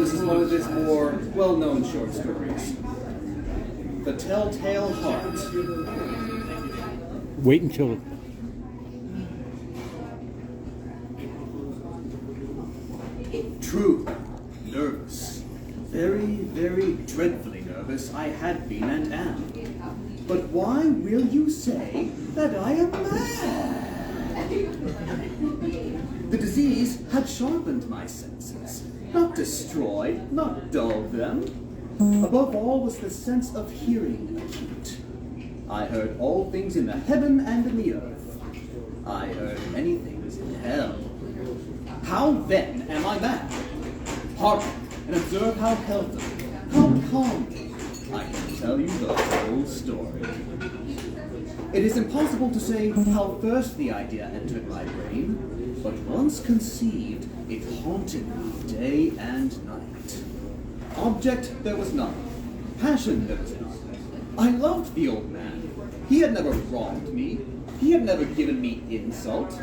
This is one of his more well-known short stories. The Telltale Heart. Wait until... True. Nervous. Very, very dreadfully nervous I had been and am. But why will you say that I am mad? The disease had sharpened my senses, not destroyed, not dulled them. Above all was the sense of hearing acute. I heard all things in the heaven and in the earth. I heard many things in hell. How then am I mad? Hearken and observe how healthily, how calmly I can tell you the whole story. It is impossible to say how first the idea entered my brain, but once conceived, it haunted me day and night. Object there was none. Passion there was none. I loved the old man. He had never wronged me. He had never given me insult.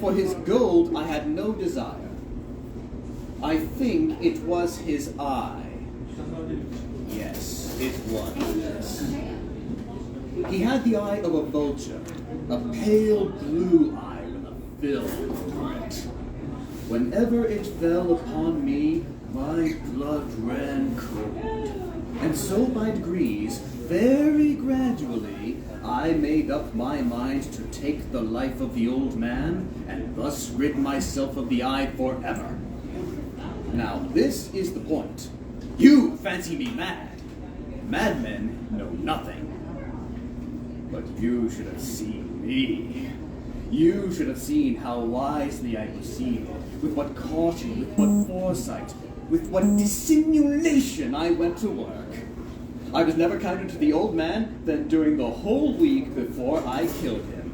For his gold I had no desire. I think it was his eye. Yes, it was. He had the eye of a vulture, a pale blue eye with a film over it. Whenever it fell upon me, my blood ran cold. And so by degrees, very gradually, I made up my mind to take the life of the old man and thus rid myself of the eye forever. Now, this is the point. You fancy me mad. Madmen know nothing. But you should have seen me. You should have seen how wisely I proceeded, with what caution, with what foresight, with what dissimulation I went to work. I was never kinder to the old man than during the whole week before I killed him.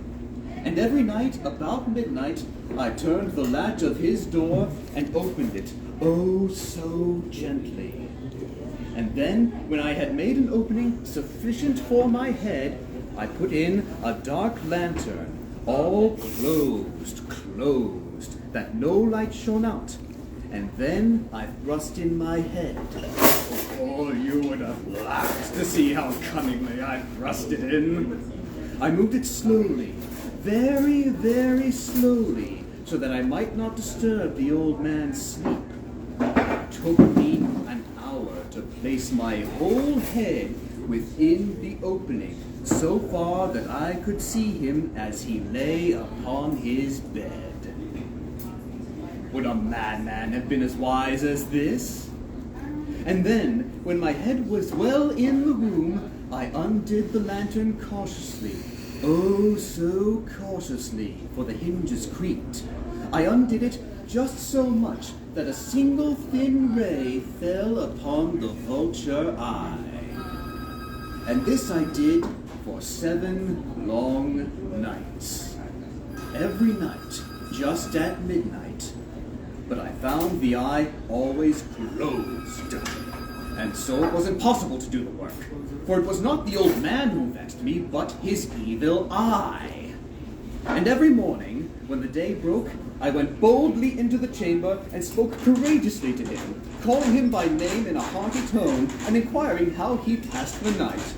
And every night, about midnight, I turned the latch of his door and opened it, oh so gently. And then, when I had made an opening sufficient for my head, I put in a dark lantern, all closed, that no light shone out. And then I thrust in my head. Oh, you would have laughed to see how cunningly I thrust it in. I moved it slowly, very, very slowly, so that I might not disturb the old man's sleep. It took me an hour to place my whole head within the opening, so far that I could see him as he lay upon his bed. Would a madman have been as wise as this? And then, when my head was well in the room, I undid the lantern cautiously, oh so cautiously, for the hinges creaked. I undid it just so much that a single thin ray fell upon the vulture eye. And this I did for 7 long nights. Every night, just at midnight. But I found the eye always closed. And so it was impossible to do the work. For it was not the old man who vexed me, but his evil eye. And every morning, when the day broke, I went boldly into the chamber and spoke courageously to him, calling him by name in a hearty tone, and inquiring how he passed the night.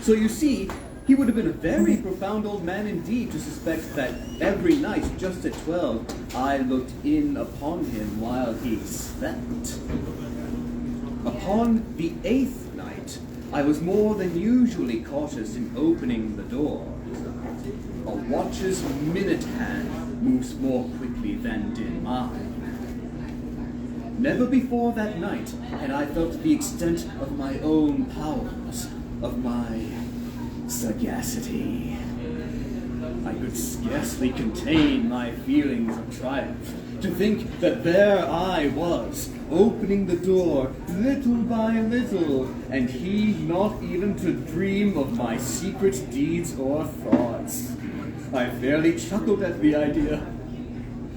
So you see, he would have been a very profound old man indeed to suspect that every night, just at 12, I looked in upon him while he slept. Upon the 8th night, I was more than usually cautious in opening the door. A watch's minute hand moves more quickly than did mine. Never before that night had I felt the extent of my own powers, of my sagacity. I could scarcely contain my feelings of triumph, to think that there I was, opening the door little by little, and he not even to dream of my secret deeds or thoughts. I fairly chuckled at the idea.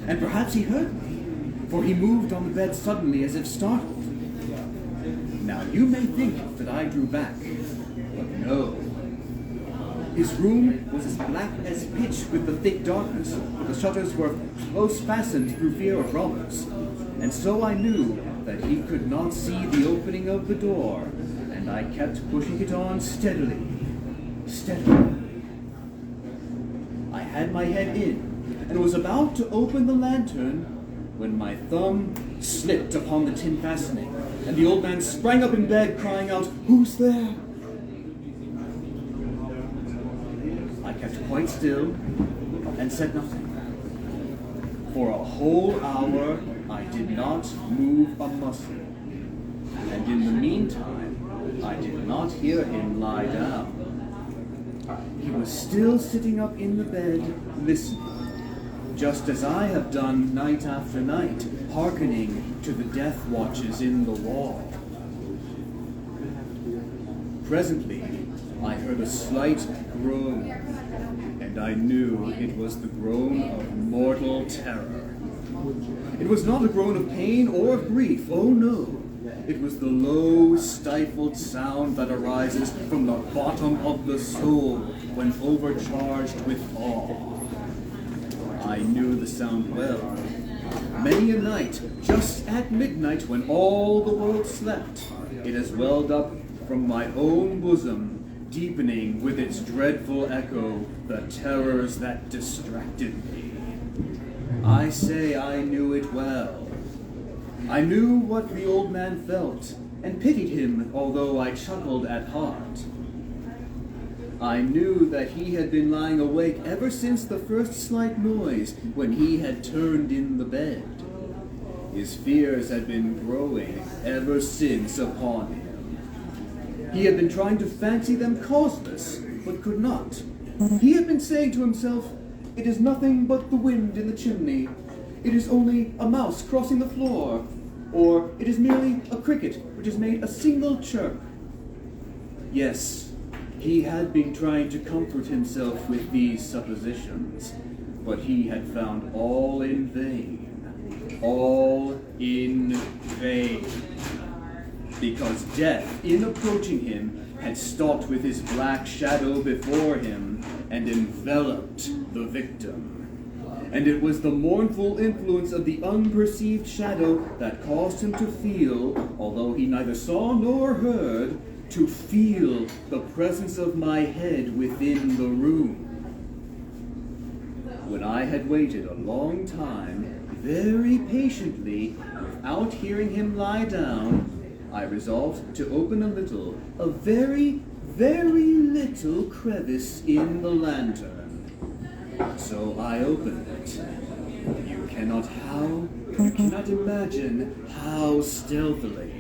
And perhaps he heard me, for he moved on the bed suddenly as if startled. Now you may think that I drew back, but no. His room was as black as pitch with the thick darkness, for the shutters were close fastened through fear of robbers. and so I knew that he could not see the opening of the door, and I kept pushing it on steadily. I had my head in, and was about to open the lantern when my thumb slipped upon the tin fastening, and the old man sprang up in bed, crying out, "Who's there?" I kept quite still and said nothing. For a whole hour I did not move a muscle, and in the meantime I did not hear him lie down. He was still sitting up in the bed, listening, just as I have done night after night, hearkening to the death watches in the wall. Presently, I heard a slight groan, and I knew it was the groan of mortal terror. It was not a groan of pain or of grief, oh no. It was the low, stifled sound that arises from the bottom of the soul when overcharged with awe. I knew the sound well. Many a night, just at midnight when all the world slept, it has welled up from my own bosom, deepening with its dreadful echo the terrors that distracted me. I say I knew it well. I knew what the old man felt, and pitied him, although I chuckled at heart. I knew that he had been lying awake ever since the first slight noise when he had turned in the bed. His fears had been growing ever since upon him. He had been trying to fancy them causeless, but could not. He had been saying to himself, "It is nothing but the wind in the chimney. It is only a mouse crossing the floor," or "It is merely a cricket which has made a single chirp." Yes, he had been trying to comfort himself with these suppositions, but he had found all in vain. All in vain. Because death, in approaching him, had stalked with his black shadow before him and enveloped the victim. And it was the mournful influence of the unperceived shadow that caused him to feel, although he neither saw nor heard, to feel the presence of my head within the room. When I had waited a long time, very patiently, without hearing him lie down, I resolved to open a very, very little crevice in the lantern. So I opened it. You cannot imagine how stealthily,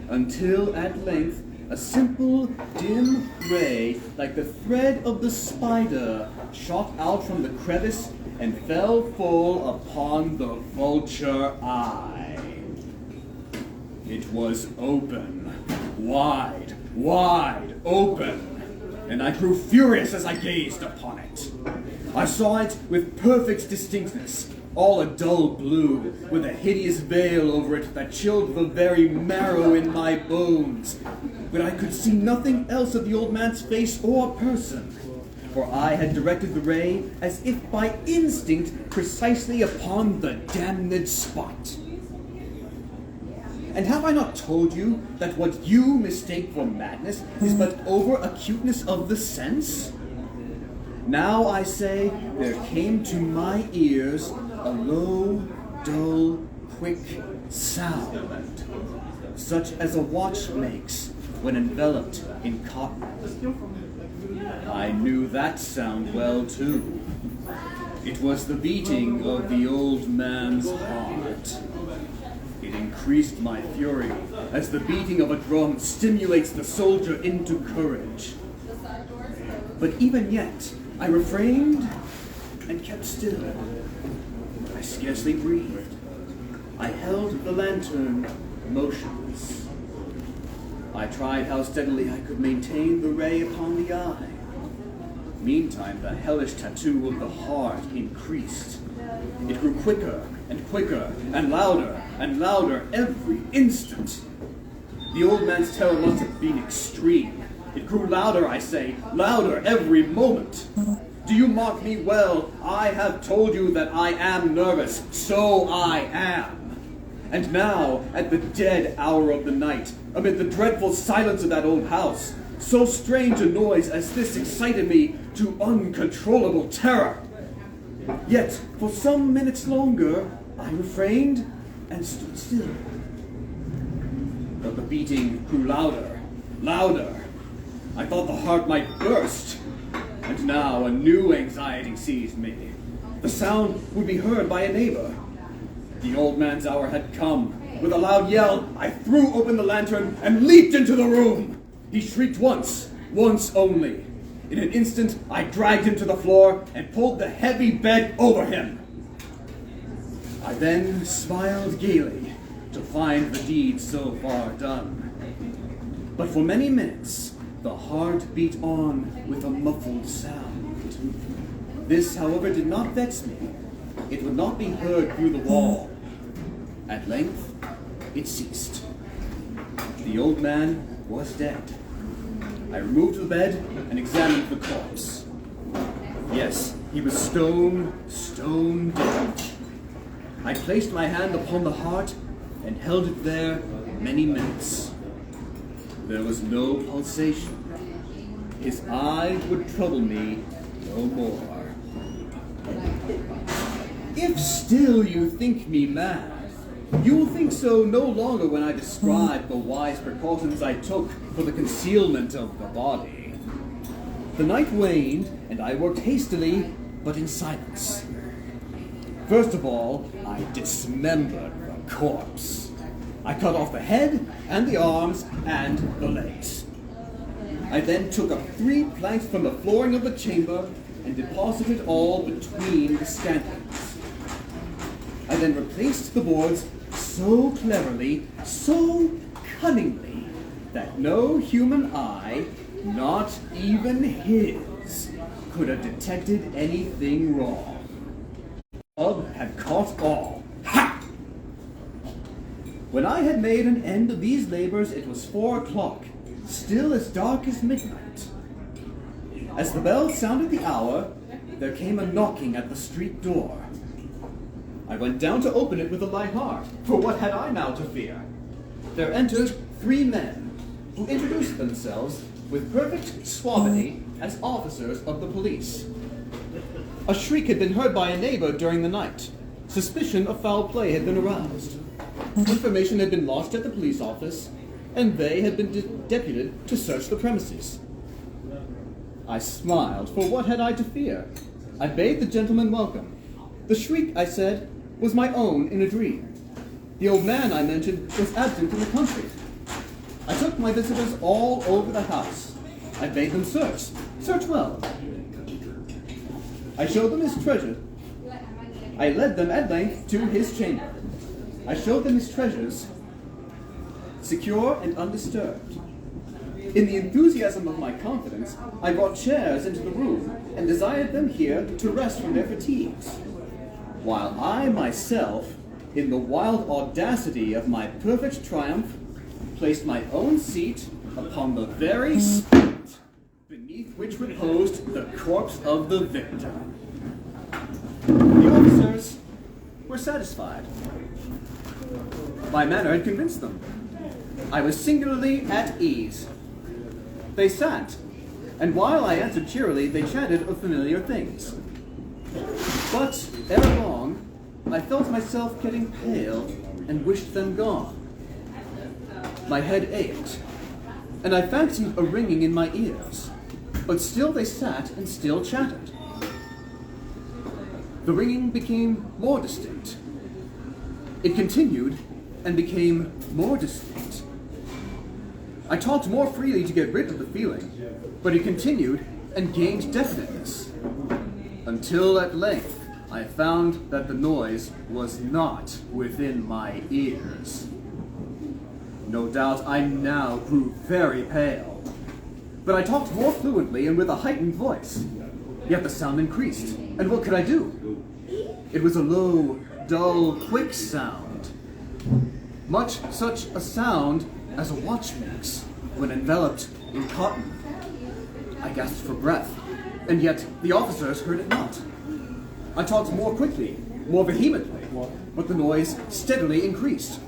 until at length a simple, dim ray, like the thread of the spider, shot out from the crevice and fell full upon the vulture eye. It was open, wide open, and I grew furious as I gazed upon it. I saw it with perfect distinctness, all a dull blue, with a hideous veil over it that chilled the very marrow in my bones. But I could see nothing else of the old man's face or person, for I had directed the ray, as if by instinct, precisely upon the damned spot. And have I not told you that what you mistake for madness is but over-acuteness of the sense? Now I say there came to my ears a low, dull, quick sound, such as a watch makes when enveloped in cotton. I knew that sound well, too. It was the beating of the old man's heart. It increased my fury, as the beating of a drum stimulates the soldier into courage. But even yet, I refrained and kept still. I scarcely breathed. I held the lantern motionless. I tried how steadily I could maintain the ray upon the eye. Meantime, the hellish tattoo of the heart increased. It grew quicker and louder every instant. The old man's terror must have been extreme. It grew louder, I say, louder every moment. Do you mark me well? I have told you that I am nervous. So I am. And now, at the dead hour of the night, amid the dreadful silence of that old house, so strange a noise as this excited me to uncontrollable terror. Yet, for some minutes longer, I refrained and stood still. But the beating grew louder, louder. I thought the heart might burst. And now a new anxiety seized me. The sound would be heard by a neighbor. The old man's hour had come. With a loud yell, I threw open the lantern and leaped into the room. He shrieked once only. In an instant, I dragged him to the floor and pulled the heavy bed over him. I then smiled gaily to find the deed so far done. But for many minutes, the heart beat on with a muffled sound. This, however, did not vex me. It would not be heard through the wall. At length, it ceased. The old man was dead. I removed the bed and examined the corpse. Yes, he was stone dead. I placed my hand upon the heart and held it there many minutes. There was no pulsation. His eye would trouble me no more. If still you think me mad, you will think so no longer when I describe the wise precautions I took for the concealment of the body. The night waned, and I worked hastily, but in silence. First of all, I dismembered the corpse. I cut off the head, and the arms, and the legs. I then took up 3 planks from the flooring of the chamber and deposited all between the scantlings. I then replaced the boards so cleverly, so cunningly, that no human eye, not even his, could have detected anything wrong. Bug had caught all. Ha! When I had made an end of these labors, it was 4 o'clock, still as dark as midnight. As the bell sounded the hour, there came a knocking at the street door. I went down to open it with a light heart, for what had I now to fear? There entered 3 men, who introduced themselves with perfect suavity as officers of the police. A shriek had been heard by a neighbor during the night. Suspicion of foul play had been aroused. Information had been lodged at the police office, and they had been deputed to search the premises. I smiled, for what had I to fear? I bade the gentleman welcome. The shriek, I said, was my own in a dream. The old man, I mentioned, was absent in the country. I took my visitors all over the house. I bade them search well. I showed them his treasure. I led them at length to his chamber. I showed them his treasures, secure and undisturbed. In the enthusiasm of my confidence, I brought chairs into the room and desired them here to rest from their fatigues, while I myself, in the wild audacity of my perfect triumph, placed my own seat upon the very spot beneath which reposed the corpse of the victim. The officers were satisfied. My manner had convinced them. I was singularly at ease. They sat, and while I answered cheerily, they chatted of familiar things. But ere long, I felt myself getting pale and wished them gone. My head ached, and I fancied a ringing in my ears, but still they sat and still chattered. The ringing became more distinct. It continued and became more distinct. I talked more freely to get rid of the feeling, but it continued and gained definiteness, until at length I found that the noise was not within my ears. No doubt I now grew very pale, but I talked more fluently and with a heightened voice. Yet the sound increased, and what could I do? It was a low, dull, quick sound, much such a sound as a watch makes when enveloped in cotton. I gasped for breath, and yet the officers heard it not. I talked more quickly, more vehemently. but the noise steadily increased.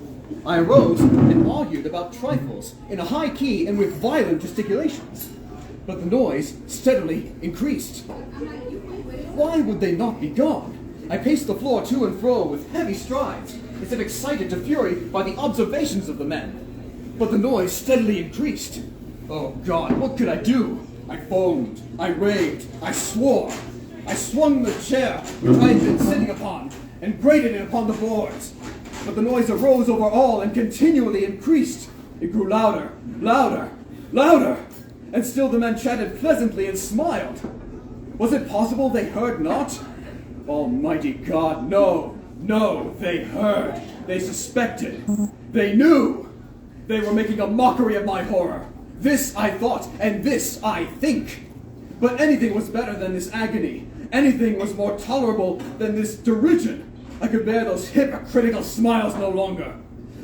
I arose and argued about trifles in a high key and with violent gesticulations, but the noise steadily increased. Why would they not be gone? I paced the floor to and fro with heavy strides, as if excited to fury by the observations of the men, but the noise steadily increased. Oh God, what could I do? I foamed, I raved, I swore. I swung the chair which I had been sitting upon and grated it upon the boards. But the noise arose over all and continually increased. It grew louder, louder, louder, and still the men chatted pleasantly and smiled. Was it possible they heard not? Almighty God, no, no, they heard, they suspected, they knew. They were making a mockery of my horror. This I thought, and this I think. But anything was better than this agony. Anything was more tolerable than this derision. I could bear those hypocritical smiles no longer.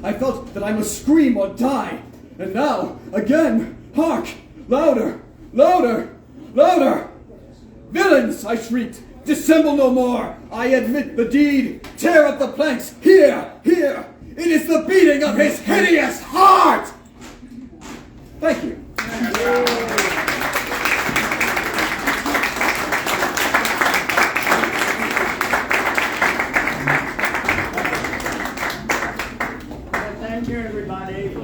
I felt that I must scream or die. And now, again, hark! Louder! Louder! Louder! Villains! I shrieked. Dissemble no more! I admit the deed! Tear up the planks! Here! Here! It is the beating of his hideous heart! Thank you. Thank you, everybody.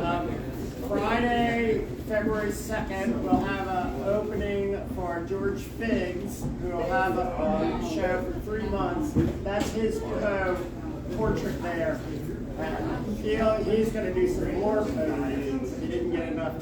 Friday, February 2nd, we'll have an opening for George Figs, who will have a show for 3 months. That's his portrait there. He's going to do some more Poe readings. He didn't get enough tonight.